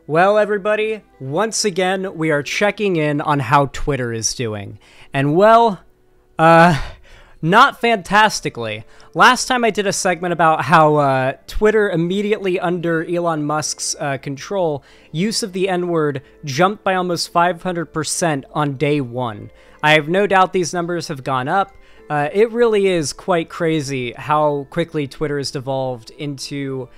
Well, everybody, once again, we are checking in on how Twitter is doing. And well, not fantastically. Last time I did a segment about how Twitter immediately under Elon Musk's control, use of the N-word jumped by almost 500% on day one. I have no doubt these numbers have gone up. It really is quite crazy how quickly Twitter has devolved into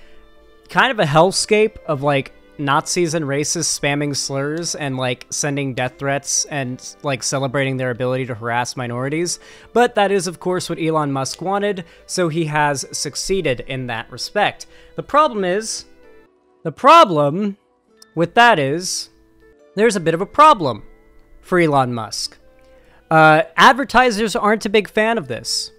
kind of a hellscape of like Nazis and racists spamming slurs and like sending death threats and like celebrating their ability to harass minorities. But that is of course what Elon Musk wanted, so he has succeeded in that respect. The problem with that is there's a bit of a problem for Elon Musk. Advertisers aren't a big fan of this,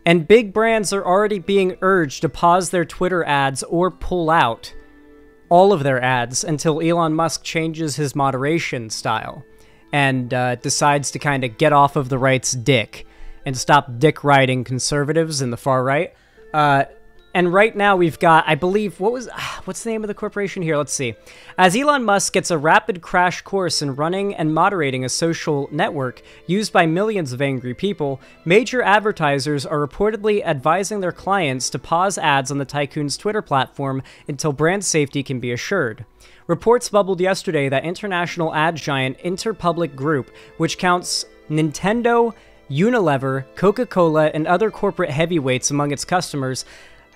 and big brands are already being urged to pause their Twitter ads or pull out all of their ads until Elon Musk changes his moderation style and decides to kind of get off of the right's dick and stop dick riding conservatives in the far right. And right now we've got, I believe, what's the name of the corporation here? Let's see. As Elon Musk gets a rapid crash course in running and moderating a social network used by millions of angry people, major advertisers are reportedly advising their clients to pause ads on the tycoon's Twitter platform until brand safety can be assured. Reports bubbled yesterday that international ad giant Interpublic Group, which counts Nintendo, Unilever, Coca-Cola, and other corporate heavyweights among its customers,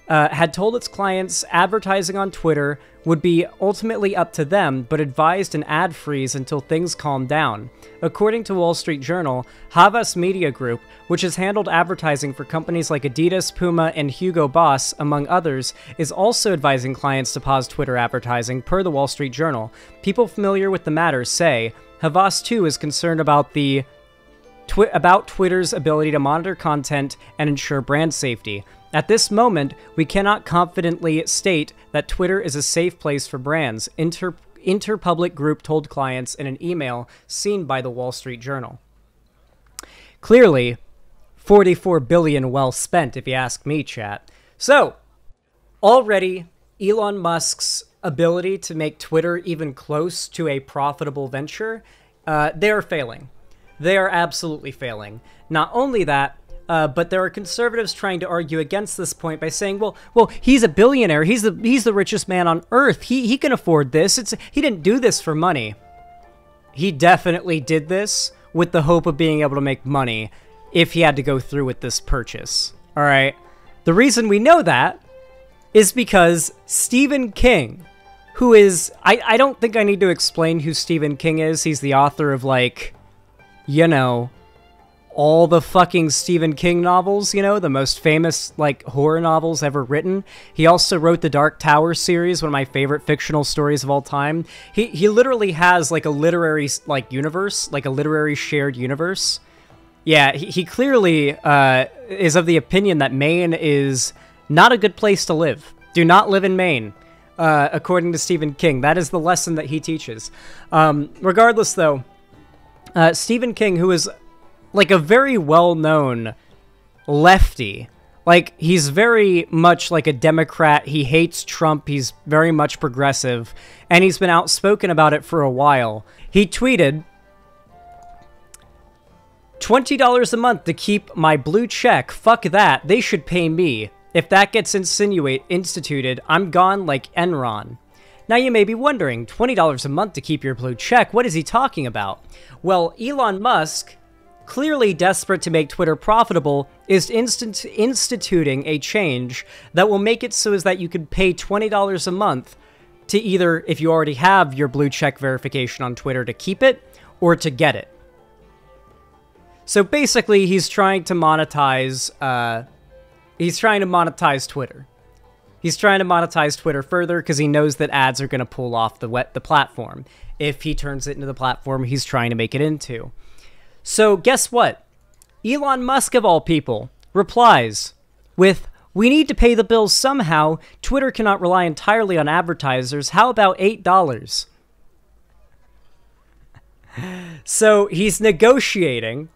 had told its clients advertising on Twitter would be ultimately up to them, but advised an ad freeze until things calm down. According to Wall Street Journal, Havas Media Group, which has handled advertising for companies like Adidas, Puma, and Hugo Boss, among others, is also advising clients to pause Twitter advertising, per the Wall Street Journal. People familiar with the matter say Havas too is concerned about Twitter's ability to monitor content and ensure brand safety. At this moment, we cannot confidently state that Twitter is a safe place for brands, Interpublic Group told clients in an email seen by the Wall Street Journal. Clearly, $44 billion well spent, if you ask me, chat. So, already, Elon Musk's ability to make Twitter even close to a profitable venture, they are failing. They are absolutely failing. Not only that, but there are conservatives trying to argue against this point by saying, well, he's a billionaire. He's the richest man on earth. He can afford this. He didn't do this for money. He definitely did this with the hope of being able to make money if he had to go through with this purchase. All right. The reason we know that is because Stephen King, who is, I don't think I need to explain who Stephen King is. He's the author of, like, you know, all the fucking Stephen King novels, you know, the most famous, like, horror novels ever written. He also wrote the Dark Tower series, one of my favorite fictional stories of all time. He literally has, like, a literary, like, universe, like a literary shared universe. Yeah, he clearly is of the opinion that Maine is not a good place to live. Do not live in Maine, according to Stephen King. That is the lesson that he teaches. Regardless, though, Stephen King, who is like a very well-known lefty, like he's very much like a Democrat. He hates Trump. He's very much progressive, and he's been outspoken about it for a while. He tweeted, $20 a month to keep my blue check. Fuck that. They should pay me. If that gets instituted, I'm gone like Enron. Now you may be wondering, $20 a month to keep your blue check, what is he talking about? Well, Elon Musk, clearly desperate to make Twitter profitable, is instituting a change that will make it so as that you can pay $20 a month to either, if you already have your blue check verification on Twitter, to keep it or to get it. So basically, he's trying to monetize Twitter. He's trying to monetize Twitter further because he knows that ads are going to pull off the platform if he turns it into the platform he's trying to make it into. So guess what? Elon Musk, of all people, replies with, "We need to pay the bills somehow. Twitter cannot rely entirely on advertisers. How about $8? So he's negotiating,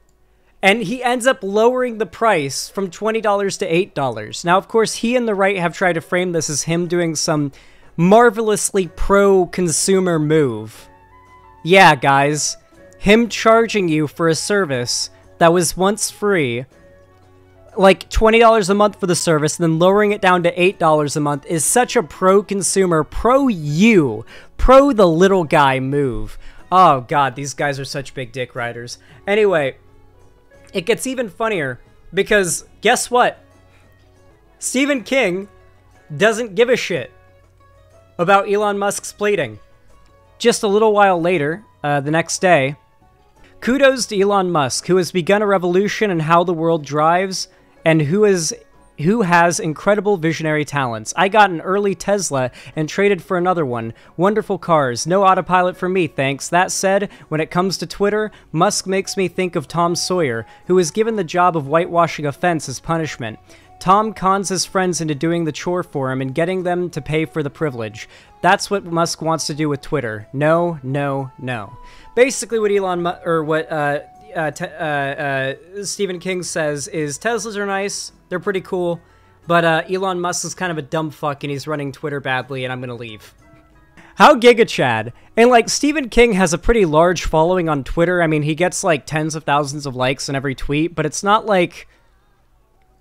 and he ends up lowering the price from $20 to $8. Now, of course, he and the right have tried to frame this as him doing some marvelously pro-consumer move. Yeah, guys, him charging you for a service that was once free, like $20 a month for the service, and then lowering it down to $8 a month is such a pro-consumer, pro-you, pro-the little guy move. Oh god, these guys are such big dick riders. Anyway, it gets even funnier because guess what? Stephen King doesn't give a shit about Elon Musk's pleading. Just a little while later, the next day, kudos to Elon Musk, who has begun a revolution in how the world drives and who has incredible visionary talents. I got an early Tesla and traded for another one. Wonderful cars. No autopilot for me, thanks. That said, when it comes to Twitter, Musk makes me think of Tom Sawyer, who was given the job of whitewashing a fence as punishment. Tom cons his friends into doing the chore for him and getting them to pay for the privilege. That's what Musk wants to do with Twitter. No, no, no. Basically, what Stephen King says is Teslas are nice, they're pretty cool, but Elon Musk is kind of a dumb fuck and he's running Twitter badly, and I'm gonna leave. How giga Chad? And like, Stephen King has a pretty large following on Twitter. I mean, he gets like tens of thousands of likes in every tweet, but it's not like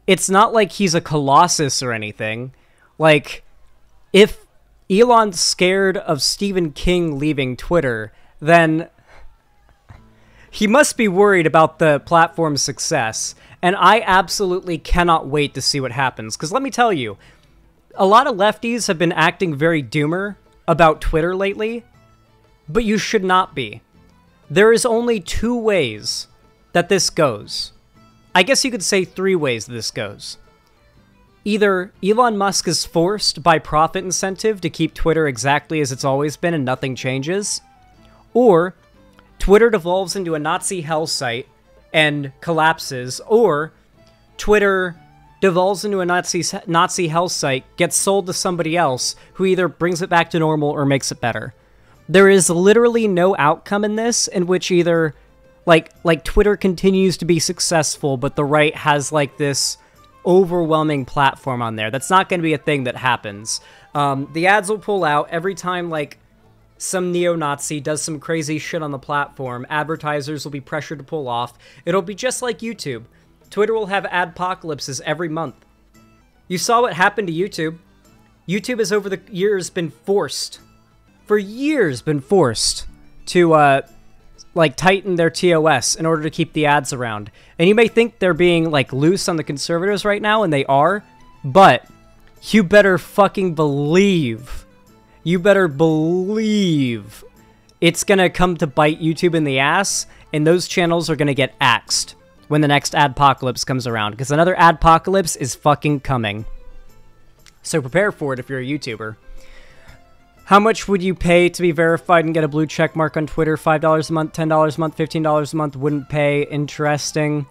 he's a colossus or anything. Like, if Elon's scared of Stephen King leaving Twitter, then he must be worried about the platform's success. And I absolutely cannot wait to see what happens. Because let me tell you, a lot of lefties have been acting very doomer about Twitter lately, but you should not be. There is only two ways that this goes. I guess you could say three ways this goes. Either Elon Musk is forced by profit incentive to keep Twitter exactly as it's always been and nothing changes, or Twitter devolves into a Nazi hell site and collapses, or Twitter devolves into a Nazi hell site, gets sold to somebody else who either brings it back to normal or makes it better. There is literally no outcome in this in which either like Twitter continues to be successful, but the right has like this overwhelming platform on there. That's not going to be a thing that happens. The ads will pull out every time like some neo-Nazi does some crazy shit on the platform. Advertisers will be pressured to pull off. It'll be just like YouTube. Twitter will have adpocalypses every month. You saw what happened to YouTube. YouTube has over the years been forced, for years been forced to like tighten their TOS in order to keep the ads around. And you may think they're being like loose on the conservatives right now, and they are, but you better fucking believe, it's gonna come to bite YouTube in the ass, and those channels are gonna get axed when the next adpocalypse comes around, because another adpocalypse is fucking coming. So prepare for it if you're a YouTuber. How much would you pay to be verified and get a blue check mark on Twitter? $5 a month, $10 a month, $15 a month, wouldn't pay. Interesting.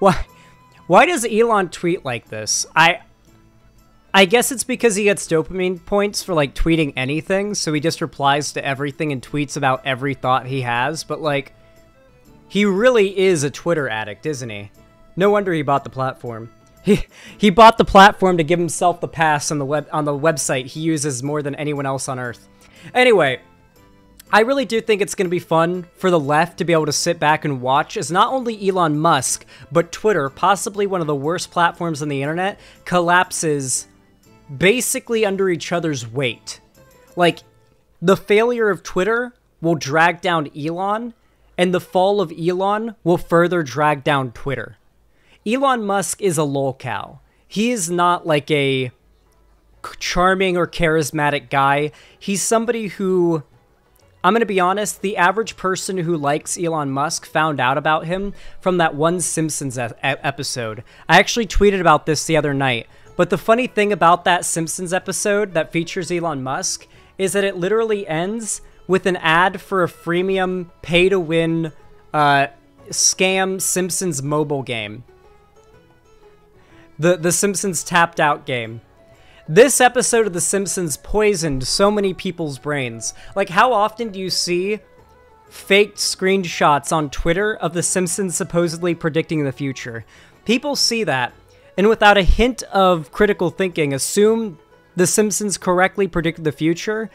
Why does Elon tweet like this? I guess it's because he gets dopamine points for like tweeting anything, so he just replies to everything and tweets about every thought he has, but like, he really is a Twitter addict, isn't he? No wonder he bought the platform. He bought the platform to give himself the pass on the website he uses more than anyone else on Earth. Anyway, I really do think it's going to be fun for the left to be able to sit back and watch as not only Elon Musk, but Twitter, possibly one of the worst platforms on the internet, collapses basically under each other's weight. Like, the failure of Twitter will drag down Elon, and the fall of Elon will further drag down Twitter. Elon Musk is a lolcow. He is not like a charming or charismatic guy. He's somebody who, I'm going to be honest, the average person who likes Elon Musk found out about him from that one Simpsons episode. I actually tweeted about this the other night, but the funny thing about that Simpsons episode that features Elon Musk is that it literally ends with an ad for a freemium pay-to-win scam Simpsons mobile game. The Simpsons Tapped Out game. This episode of The Simpsons poisoned so many people's brains. Like, how often do you see faked screenshots on Twitter of The Simpsons supposedly predicting the future? People see that, and without a hint of critical thinking, assume The Simpsons correctly predicted the future,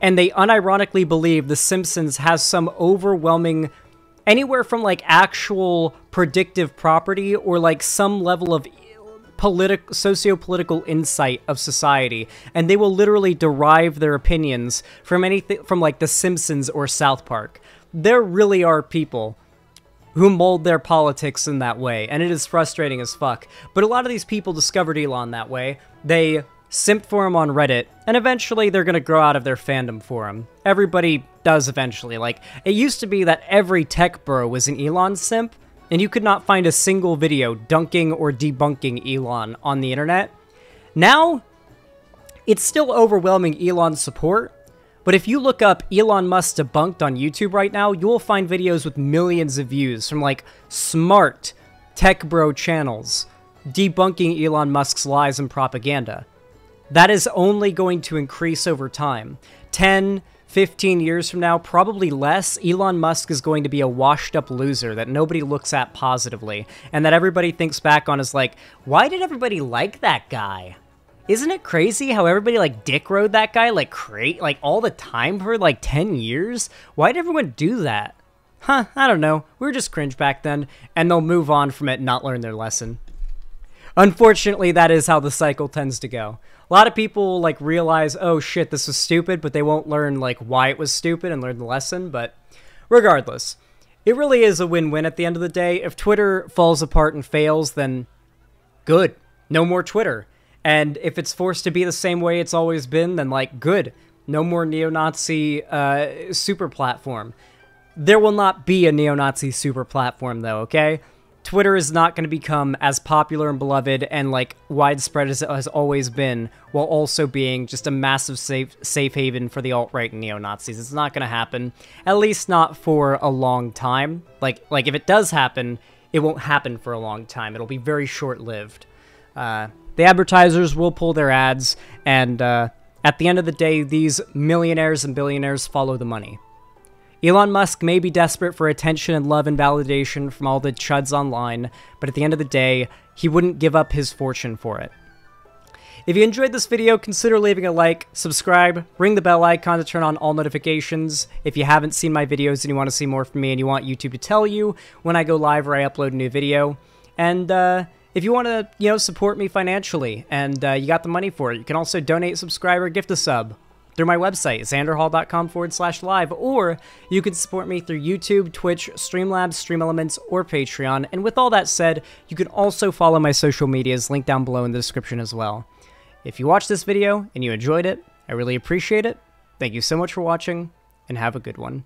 and they unironically believe The Simpsons has some overwhelming, anywhere from like actual predictive property or like some level of socio-political insight of society, and they will literally derive their opinions from anything from like The Simpsons or South Park. There really are people who mold their politics in that way, and it is frustrating as fuck. But a lot of these people discovered Elon that way. They simped for him on Reddit, and eventually they're gonna grow out of their fandom for him. Everybody does eventually. Like, it used to be that every tech bro was an Elon simp, and you could not find a single video dunking or debunking Elon on the internet. Now, it's still overwhelming Elon's support, but if you look up Elon Musk debunked on YouTube right now, you will find videos with millions of views from like smart tech bro channels debunking Elon Musk's lies and propaganda. That is only going to increase over time. 10, 15 years from now, probably less, Elon Musk is going to be a washed-up loser that nobody looks at positively, and that everybody thinks back on as like, why did everybody like that guy? Isn't it crazy how everybody like dick rode that guy like all the time for like 10 years? Why did everyone do that? Huh, I don't know. We were just cringe back then, and they'll move on from it and not learn their lesson. Unfortunately, that is how the cycle tends to go. A lot of people like realize, oh shit, this was stupid, but they won't learn like why it was stupid and learn the lesson. But regardless, it really is a win-win at the end of the day. If Twitter falls apart and fails, then good. No more Twitter. And if it's forced to be the same way it's always been, then like good. No more neo-Nazi super platform. There will not be a neo-Nazi super platform though, okay? Twitter is not going to become as popular and beloved and like widespread as it has always been, while also being just a massive safe haven for the alt-right and neo-Nazis. It's not going to happen, at least not for a long time. Like if it does happen, it won't happen for a long time. It'll be very short-lived. The advertisers will pull their ads, and at the end of the day, these millionaires and billionaires follow the money. Elon Musk may be desperate for attention and love and validation from all the chuds online, but at the end of the day, he wouldn't give up his fortune for it. If you enjoyed this video, consider leaving a like, subscribe, ring the bell icon to turn on all notifications. If you haven't seen my videos and you want to see more from me and you want YouTube to tell you when I go live or I upload a new video. And if you want to, support me financially and you got the money for it, you can also donate, subscribe, or gift a sub through my website, xanderhall.com/live, or you can support me through YouTube, Twitch, Streamlabs, StreamElements, or Patreon. And with all that said, you can also follow my social medias, linked down below in the description as well. If you watched this video and you enjoyed it, I really appreciate it. Thank you so much for watching, and have a good one.